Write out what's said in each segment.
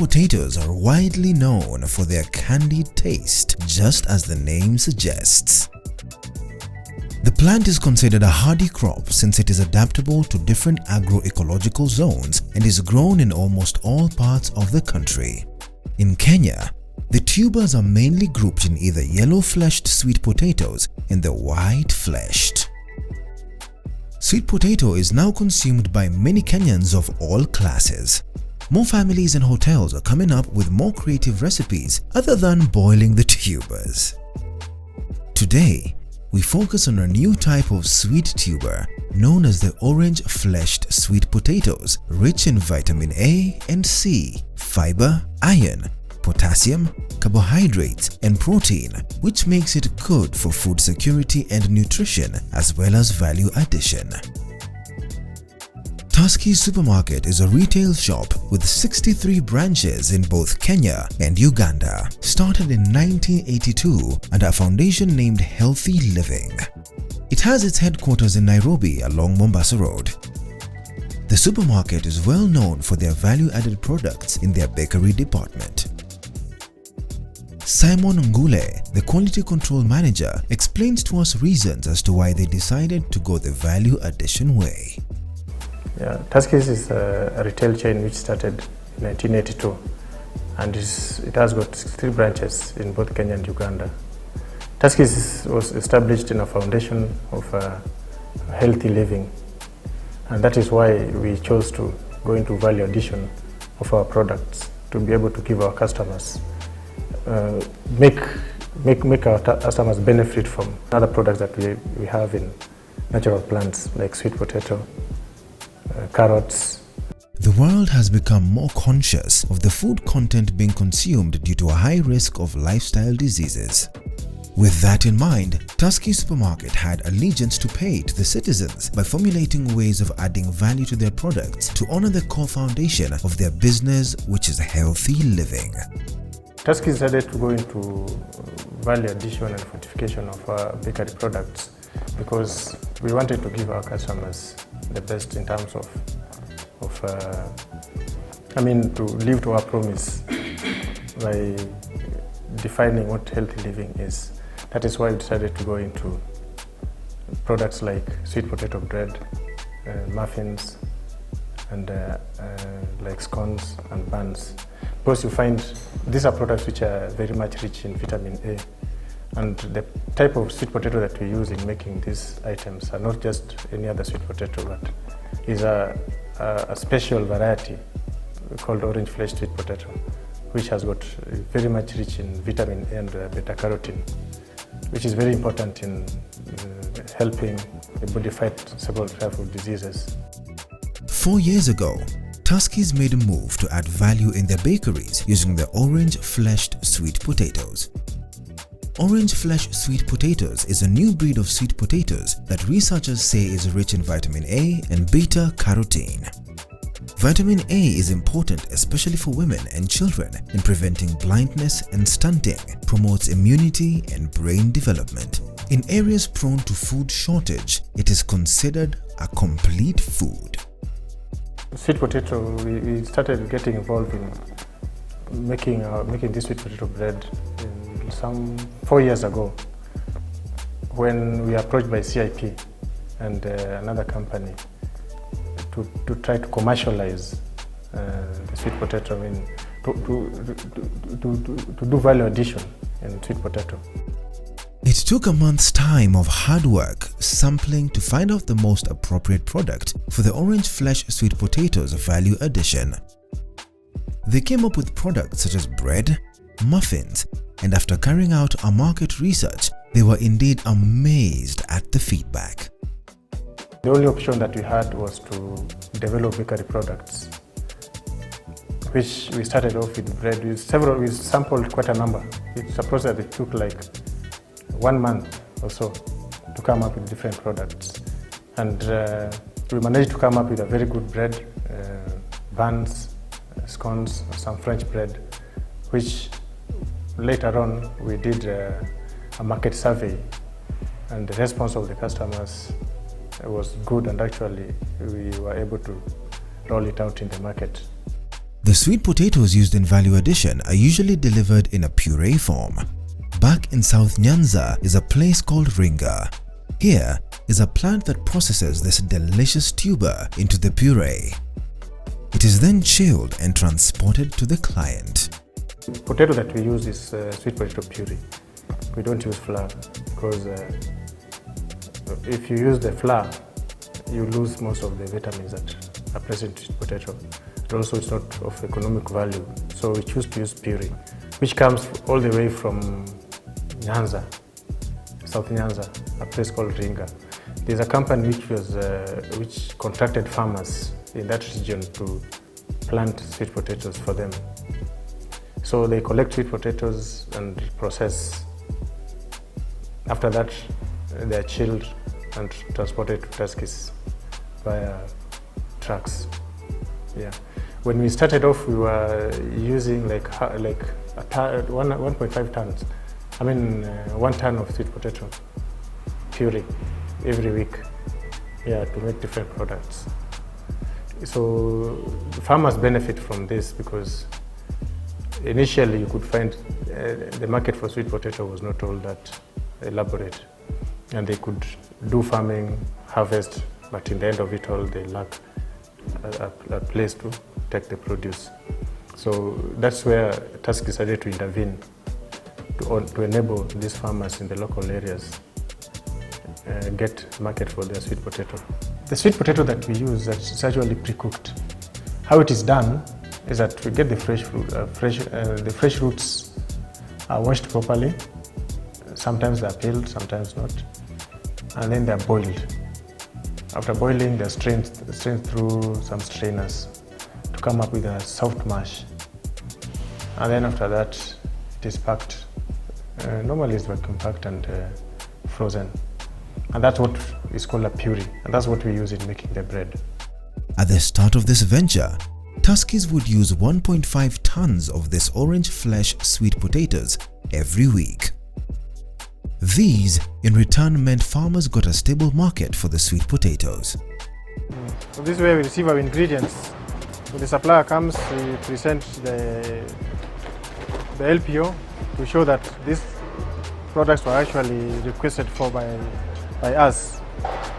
potatoes are widely known for their candied taste, just as the name suggests. The plant is considered a hardy crop since it is adaptable to different agroecological zones and is grown in almost all parts of the country. In Kenya, the tubers are mainly grouped in either yellow-fleshed sweet potatoes and the white-fleshed. Sweet potato is now consumed by many Kenyans of all classes. More families and hotels are coming up with more creative recipes other than boiling the tubers. Today, we focus on a new type of sweet tuber known as the orange-fleshed sweet potatoes, rich in vitamin A and C, fiber, iron, potassium, carbohydrates, and protein, which makes it good for food security and nutrition as well as value addition. Tuskys Supermarket is a retail shop with 63 branches in both Kenya and Uganda, started in 1982 under a foundation named Healthy Living. It has its headquarters in Nairobi along Mombasa Road. The supermarket is well known for their value-added products in their bakery department. Simon Ngule, the quality control manager, explains to us reasons as to why they decided to go the value addition way. Yeah, Tuskys is a retail chain which started in 1982, and it has got 3 branches in both Kenya and Uganda. Tuskys was established in a foundation of healthy living, and that is why we chose to go into value addition of our products to be able to give our customers, make our customers benefit from other products that we have in natural plants like sweet potato, carrots. The world has become more conscious of the food content being consumed due to a high risk of lifestyle diseases. With that in mind, Tuskys Supermarket had allegiance to pay to the citizens by formulating ways of adding value to their products to honor the core foundation of their business, which is healthy living. Tuskys decided to go into value addition and fortification of our bakery products because we wanted to give our customers the best in terms of to live to our promise by defining what healthy living is. That is why we decided to go into products like sweet potato bread, muffins, and like scones and buns. Because you find these are products which are very much rich in vitamin A, and the type of sweet potato that we use in making these items are not just any other sweet potato, but is a special variety called orange flesh sweet potato, which has got very much rich in vitamin A and beta carotene, which is very important in helping the body fight several types of diseases. 4 years ago, Tuskys made a move to add value in their bakeries using the orange-fleshed sweet potatoes. Orange-fleshed sweet potatoes is a new breed of sweet potatoes that researchers say is rich in vitamin A and beta-carotene. Vitamin A is important especially for women and children in preventing blindness and stunting, promotes immunity and brain development. In areas prone to food shortage, it is considered a complete food. Sweet potato, we started getting involved in making this sweet potato bread some 4 years ago when we were approached by CIP and another company to try to commercialize the sweet potato, to do value addition in sweet potato. It took a month's time of hard work, sampling to find out the most appropriate product for the orange flesh sweet potatoes value addition. They came up with products such as bread, muffins, and after carrying out our market research, they were indeed amazed at the feedback. The only option that we had was to develop bakery products, which we started off with bread. We sampled quite a number. It's a process that took like 1 month or so to come up with different products. And we managed to come up with a very good bread, buns, scones, some French bread, which later on we did a market survey, and the response of the customers was good, and actually we were able to roll it out in the market. The sweet potatoes used in value addition are usually delivered in a puree form. Back in South Nyanza is a place called Ringa. Here is a plant that processes this delicious tuber into the puree. It is then chilled and transported to the client. The potato that we use is sweet potato puree. We don't use flour because if you use the flour, you lose most of the vitamins that are present in potato. And also it's not of economic value, so we choose to use puree, which comes all the way from Nyanza, South Nyanza, a place called Ringa. There's a company which contracted farmers in that region to plant sweet potatoes for them. So they collect sweet potatoes and process. After that, they are chilled and transported to Tuskys via trucks. Yeah. When we started off, we were using like 1.5 tons. 1 ton of sweet potato puree every week. Yeah, to make different products. So farmers benefit from this because initially you could find the market for sweet potato was not all that elaborate, and they could do farming, harvest, but in the end of it all they lack a place to take the produce. So that's where Tuskys decided to intervene to enable these farmers in the local areas get market for their sweet potato. The sweet potato that we use is actually pre-cooked. How it is done is that we get the fresh fruit. The fresh roots are washed properly. Sometimes they are peeled, sometimes not, and then they are boiled. After boiling, they are strained through some strainers to come up with a soft mash. And then after that, it is packed. Normally it's vacuum packed and frozen. And that's what is called a puree. And that's what we use in making the bread. At the start of this venture, Tuskys would use 1.5 tons of this orange flesh sweet potatoes every week. These, in return, meant farmers got a stable market for the sweet potatoes. So this way we receive our ingredients. When the supplier comes, we present the LPO to show that these products were actually requested for by us.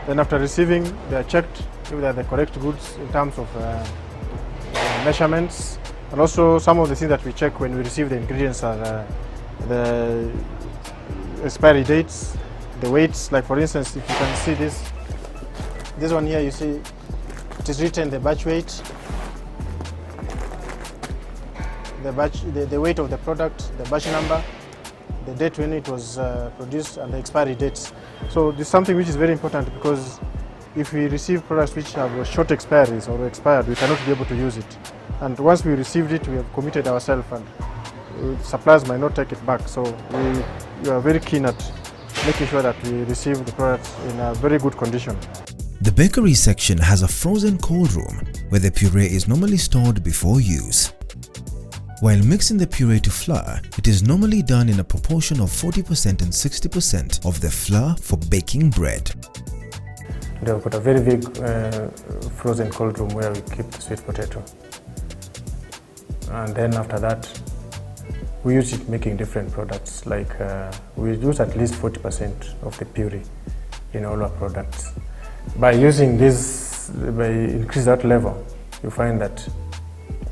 Then after receiving, they are checked if they are the correct goods in terms of measurements. And also some of the things that we check when we receive the ingredients are the expiry dates, the weights. Like for instance, if you can see this one here, you see it is written the batch weight, the weight of the product, the batch number, the date when it was produced, and the expiry dates. So this is something which is very important, because if we receive products which have short expiries or expired, we cannot be able to use it. And once we received it, we have committed ourselves, and suppliers might not take it back. So we are very keen at making sure that we receive the products in a very good condition. The bakery section has a frozen cold room where the puree is normally stored before use. While mixing the puree to flour, it is normally done in a proportion of 40% and 60% of the flour for baking bread. They've got a very big frozen cold room where we keep the sweet potato. And then after that, we use it making different products. Like we use at least 40% of the puree in all our products. By using this, by increase that level, you find that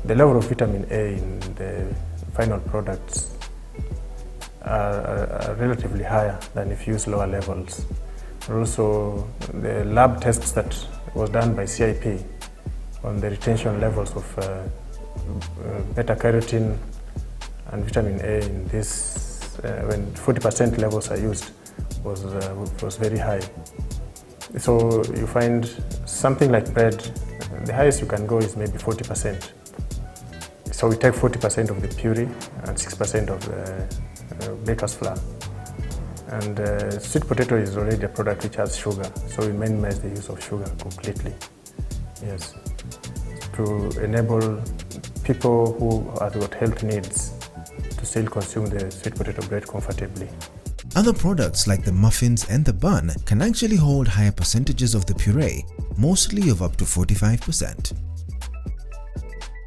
the level of vitamin A in the final products are relatively higher than if you use lower levels. And also, the lab tests that was done by CIP on the retention levels of beta-carotene and vitamin A in this, when 40% levels are used, was very high. So you find something like bread, the highest you can go is maybe 40%. So we take 40% of the puree and 6% of the baker's flour. And sweet potato is already a product which has sugar, so we minimize the use of sugar completely. Yes, to enable people who have got health needs to still consume the sweet potato bread comfortably. Other products like the muffins and the bun can actually hold higher percentages of the puree, mostly of up to 45%.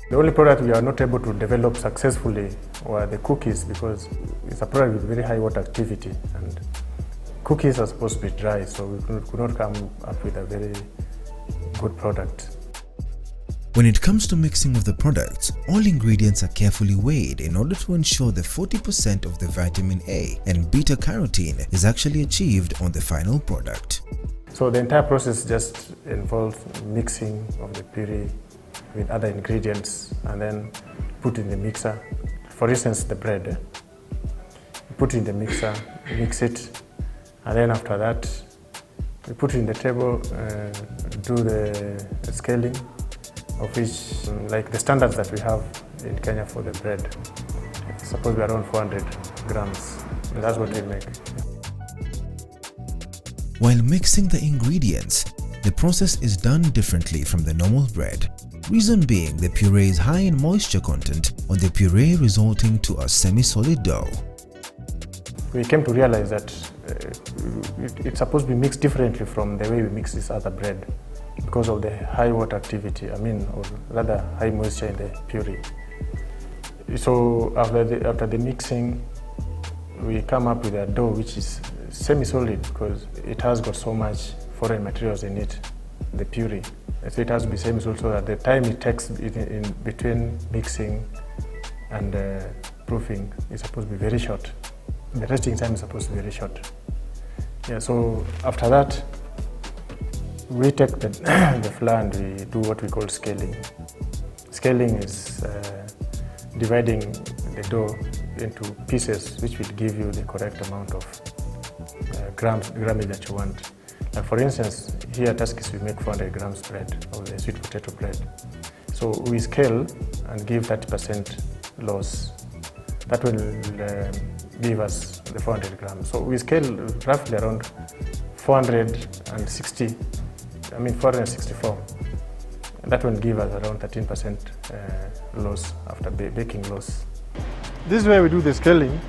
The only product we are not able to develop successfully were the cookies, because it's a product with very high water activity, and cookies are supposed to be dry, so we could not come up with a very good product. When it comes to mixing of the products, all ingredients are carefully weighed in order to ensure that 40% of the vitamin A and beta-carotene is actually achieved on the final product. So the entire process just involves mixing of the puree with other ingredients and then put in the mixer. For instance, the bread, put in the mixer, mix it, and then after that we put it in the table, do the scaling, of which, like the standards that we have in Kenya for the bread, it's supposed to be around 400 grams, and that's what we make. While mixing the ingredients, the process is done differently from the normal bread. Reason being, the puree is high in moisture content on the puree, resulting to a semi-solid dough. We came to realize that it's supposed to be mixed differently from the way we mix this other bread, because of the high water activity, or rather high moisture in the puree. So after the mixing, we come up with a dough which is semi-solid, because it has got so much foreign materials in it, the puree. So it has to be semi-solid, so that the time it takes in between mixing and proofing is supposed to be very short. The resting time is supposed to be very short. Yeah, so after that, we take the flour and we do what we call scaling. Scaling is dividing the dough into pieces, which will give you the correct amount of grammage that you want. Like for instance, here at Tuskys we make 400 grams bread of the sweet potato bread. So we scale and give 30% loss. That will give us the 400 grams. So we scale roughly around 464. That will give us around 13% loss after baking loss. This is where we do the scaling,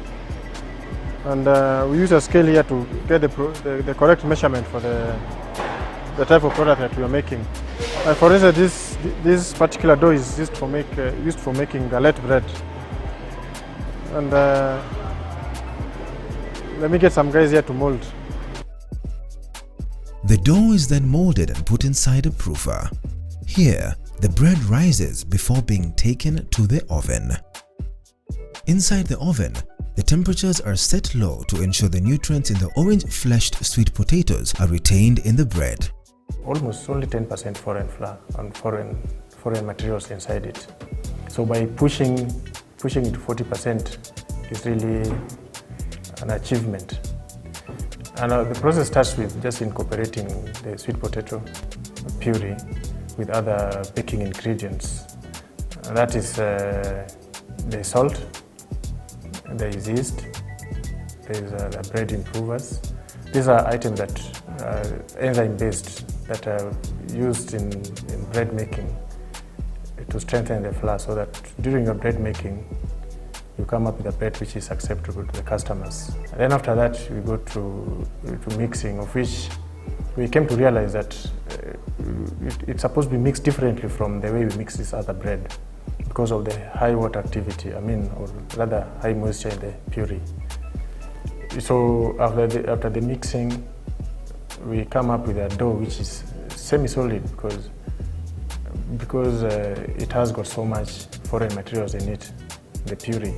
and we use a scale here to get the correct measurement for the type of product that we are making. For instance, this particular dough is used for making galette bread. And let me get some guys here to mold. The dough is then molded and put inside a proofer. Here, the bread rises before being taken to the oven. Inside the oven, the temperatures are set low to ensure the nutrients in the orange-fleshed sweet potatoes are retained in the bread. Almost only 10% foreign flour and foreign materials inside it. So by pushing it to 40% is really an achievement. And the process starts with just incorporating the sweet potato puree with other baking ingredients. And that is the salt, there is yeast, there is the bread improvers. These are items that are enzyme-based, that are used in bread making to strengthen the flour, so that during your bread making, you come up with a bread which is acceptable to the customers. And then after that, we go to mixing, of which we came to realize that it's supposed to be mixed differently from the way we mix this other bread, because of the high water activity, or rather high moisture in the puree. So after the mixing, we come up with a dough which is semi-solid, because it has got so much foreign materials in it, the puree.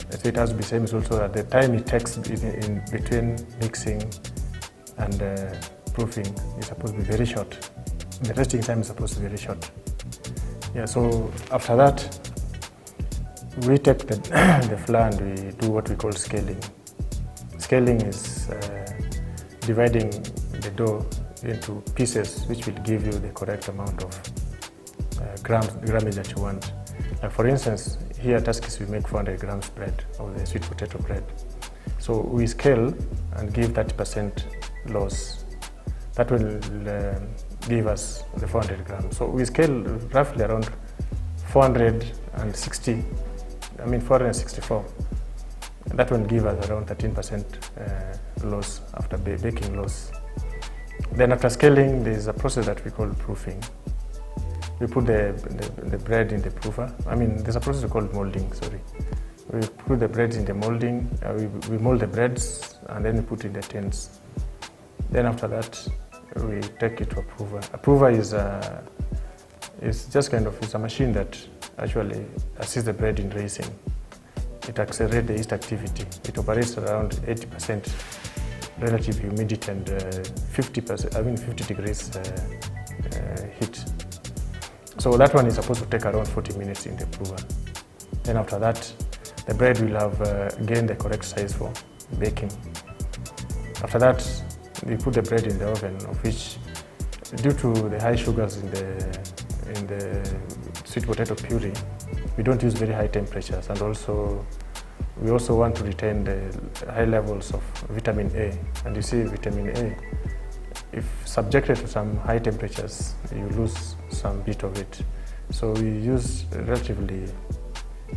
So it has to be semi-solid, so that the time it takes in between mixing and proofing is supposed to be very short. The resting time is supposed to be very short. Yeah, so after that, we take the flour and we do what we call scaling. Scaling is dividing the dough into pieces, which will give you the correct amount of grammage that you want. Like for instance, here at Tuskys we make 400 grams bread of the sweet potato bread. So we scale and give 30% loss. That will give us the 400 grams. So we scale roughly around 464. That will give us around 13% loss after baking loss. Then after scaling, there is a process that we call proofing. we put the bread in the prover. I mean, there's a process called molding, sorry. We put the breads in the molding, we mold the breads, and then we put in the tins. Then after that, we take it to a prover. A prover is just kind of, it's a machine that actually assists the bread in raising. It accelerates the yeast activity. It operates around 80% relative humidity and 50 degrees heat. So that one is supposed to take around 40 minutes in the prover. Then after that, the bread will have gained the correct size for baking. After that, we put the bread in the oven, of which, due to the high sugars in the sweet potato puree, we don't use very high temperatures, and also we also want to retain the high levels of vitamin A. And you see, vitamin A, if subjected to some high temperatures, you lose some bit of it. So we use relatively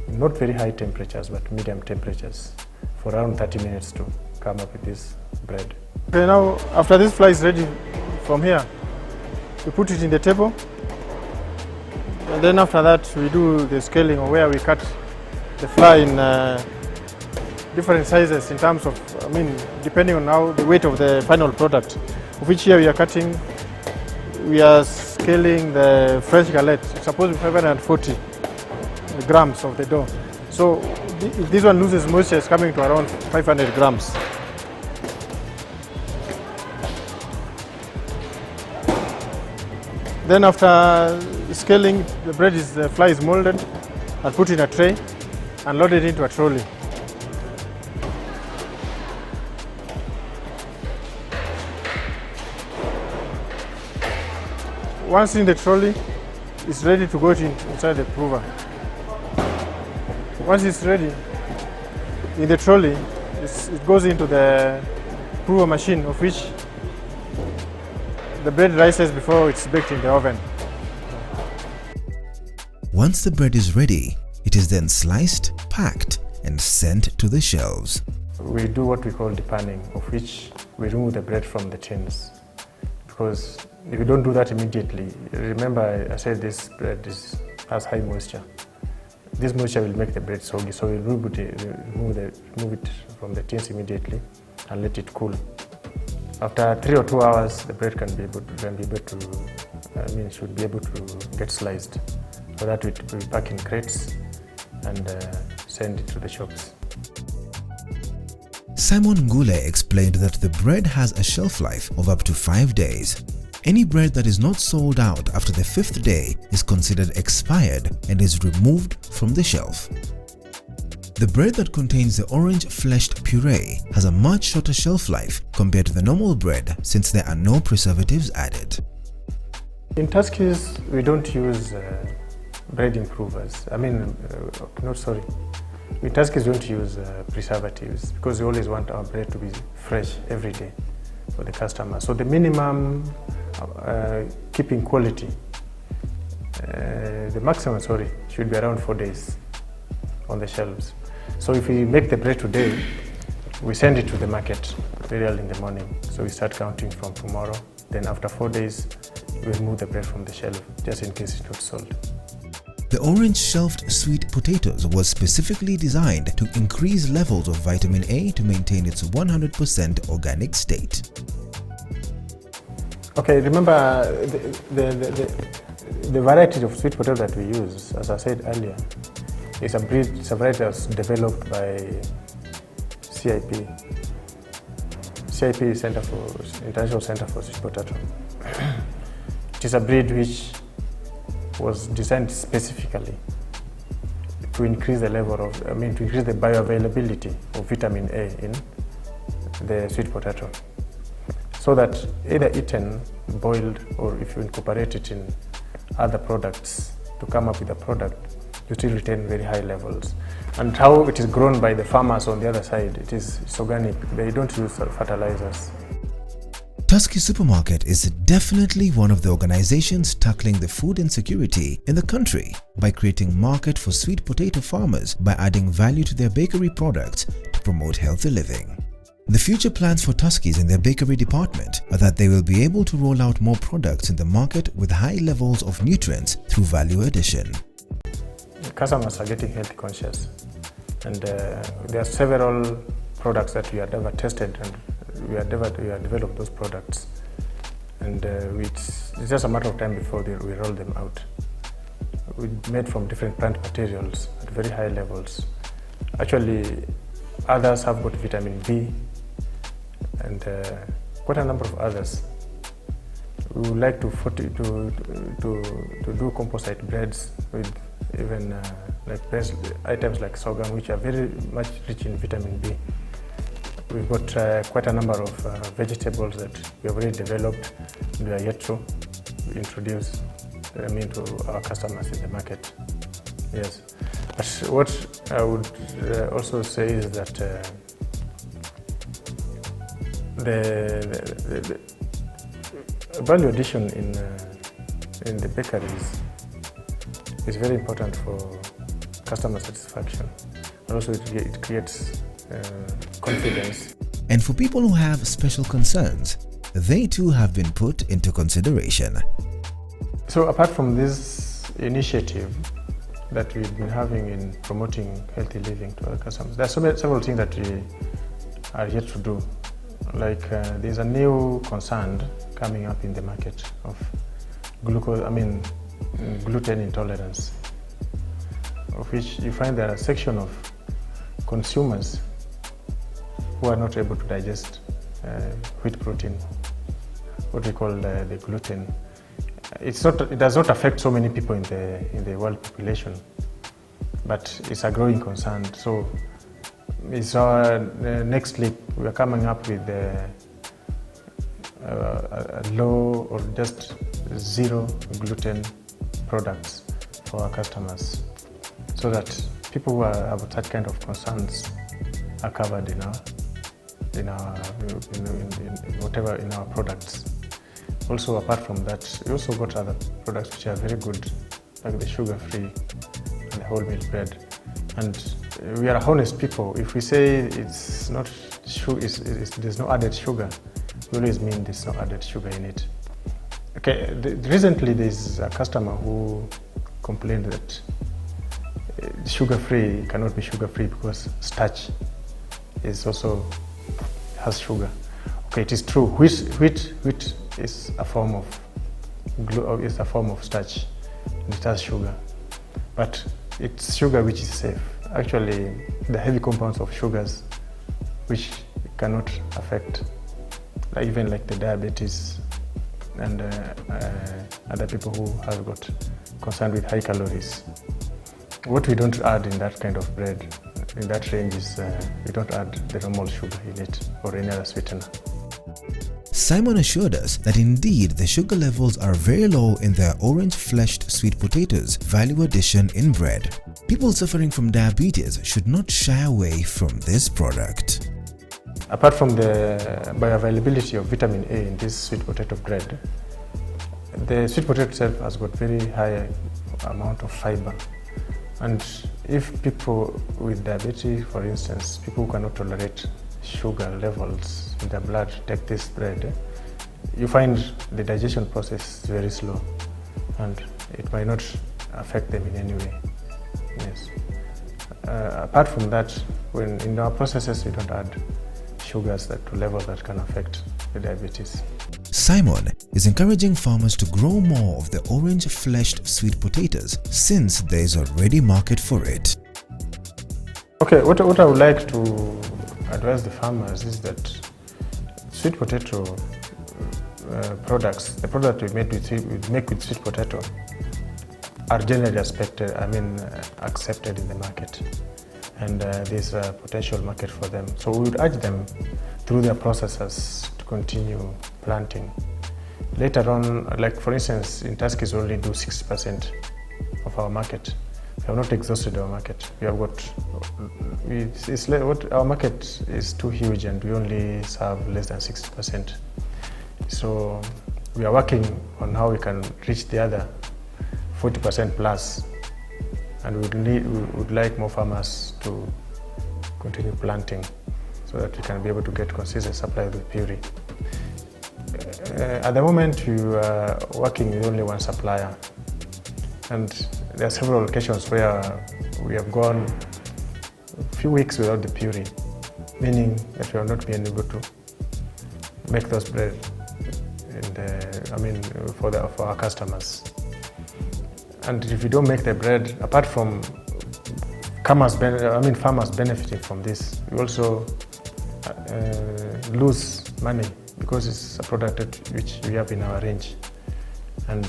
not very high temperatures, but medium temperatures for around 30 minutes to come up with this bread. Okay, now after this fly is ready from here, we put it in the table, and then after that we do the scaling, or where we cut the fly in different sizes in terms of, depending on how the weight of the final product, of which here we are scaling the fresh galette. It's supposed to be 540 grams of the dough. So if this one loses moisture, it's coming to around 500 grams. Then after scaling, the fly is molded and put in a tray and loaded into a trolley. Once in the trolley, it's ready to go inside the prover. Once it's ready in the trolley, it goes into the prover machine, of which the bread rises before it's baked in the oven. Once the bread is ready, it is then sliced, packed, and sent to the shelves. We do what we call depanning, of which we remove the bread from the tins. Because if you don't do that immediately, remember I said this bread has high moisture. This moisture will make the bread soggy, so we'll remove it from the tins immediately and let it cool. After 3 or 2 hours, the bread should be able to get sliced. So that we pack in crates and send it to the shops. Simon Ngule explained that the bread has a shelf life of up to 5 days. Any bread that is not sold out after the 5th day is considered expired and is removed from the shelf. The bread that contains the orange-fleshed puree has a much shorter shelf life compared to the normal bread, since there are no preservatives added. In Tuskys, we don't use bread improvers. In Tuskys, we don't use preservatives, because we always want our bread to be fresh every day for the customer. So the minimum keeping quality, the maximum, should be around 4 days on the shelves. So if we make the bread today, we send it to the market very early in the morning. So we start counting from tomorrow. Then after 4 days, we remove the bread from the shelf, just in case it's not sold. The orange shelved sweet potatoes was specifically designed to increase levels of vitamin A to maintain its 100% organic state. Okay, remember the variety of sweet potato that we use, as I said earlier, it's a variety that's developed by CIP. CIP is International Center for Sweet Potato. It is a breed which was designed specifically to increase the level of, to increase the bioavailability of vitamin A in the sweet potato, so that either eaten, boiled, or if you incorporate it in other products to come up with a product, you still retain very high levels. And how it is grown by the farmers on the other side, it's organic. They don't use fertilizers. Tuskys Supermarket is definitely one of the organizations tackling the food insecurity in the country by creating market for sweet potato farmers by adding value to their bakery products to promote healthy living. The future plans for Tuskys in their bakery department are that they will be able to roll out more products in the market with high levels of nutrients through value addition. Customers are getting health conscious, and there are several products that we have ever tested, and we have developed those products, and it's just a matter of time before we roll them out. We made from different plant materials at very high levels. Actually, others have got vitamin B and quite a number of others. We would like to do composite breads with even like breads, items like sorghum, which are very much rich in vitamin B. We've got quite a number of vegetables that we have already developed and we are yet to introduce to our customers in the market. Yes, but what I would also say is that the value addition in the bakeries is very important for customer satisfaction, and also it creates confidence. And for people who have special concerns, they too have been put into consideration. So apart from this initiative that we've been having in promoting healthy living to our customers, there are several things that we are yet to do. Like there's a new concern coming up in the market of gluten intolerance, of which you find there are a section of consumers who are not able to digest wheat protein, what we call the gluten. It does not affect so many people in the world population, but it's a growing concern. So it's our next leap. We are coming up with a low or just zero gluten products for our customers, so that people who have that kind of concerns are covered in our products. Also, apart from that, we also got other products which are very good, like the sugar-free and the wholemeal bread. And we are honest people. If we say it's not there's no added sugar, we always mean there's no added sugar in it. Okay, recently there's a customer who complained that sugar-free cannot be sugar-free because starch also has sugar. Okay, it is true. Wheat is a form of starch. It has sugar, but it's sugar which is safe. Actually, the heavy compounds of sugars which cannot affect, even like the diabetes and other people who have got concern with high calories. What we don't add in that kind of bread, in that range, is we don't add the normal sugar in it or any other sweetener. Simon assured us that indeed the sugar levels are very low in their orange-fleshed sweet potatoes value addition in bread. People suffering from diabetes should not shy away from this product. Apart from the bioavailability of vitamin A in this sweet potato bread, the sweet potato itself has got very high amount of fiber. And if people with diabetes, for instance, people who cannot tolerate sugar levels in their blood take this bread, you find the digestion process is very slow and it might not affect them in any way. Yes. Apart from that, when in our processes we don't add sugars to levels that can affect the diabetes. Simon is encouraging farmers to grow more of the orange-fleshed sweet potatoes since there is already market for it. Okay, what I would like to advise the farmers is that sweet potato products, the product we make with sweet potato, are generally accepted in the market, and there's a potential market for them. So we would urge them through their processes to continue planting. Later on, like for instance, in Tuskys we only do 60% of our market. We have not exhausted our market. We have got, our market is too huge and we only serve less than 60%. So we are working on how we can reach the other 40% plus, and we would like more farmers to continue planting so that we can be able to get consistent supply of the puree. At the moment, we are working with only one supplier, and there are several occasions where we have gone a few weeks without the puree, meaning that we have not been able to make those bread, and for our customers. And if we don't make the bread, apart from farmers benefiting from this, we also lose money, because it's a product which we have in our range, and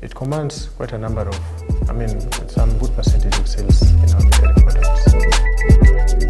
it commands quite a number of, some good percentage of sales in our dairy products.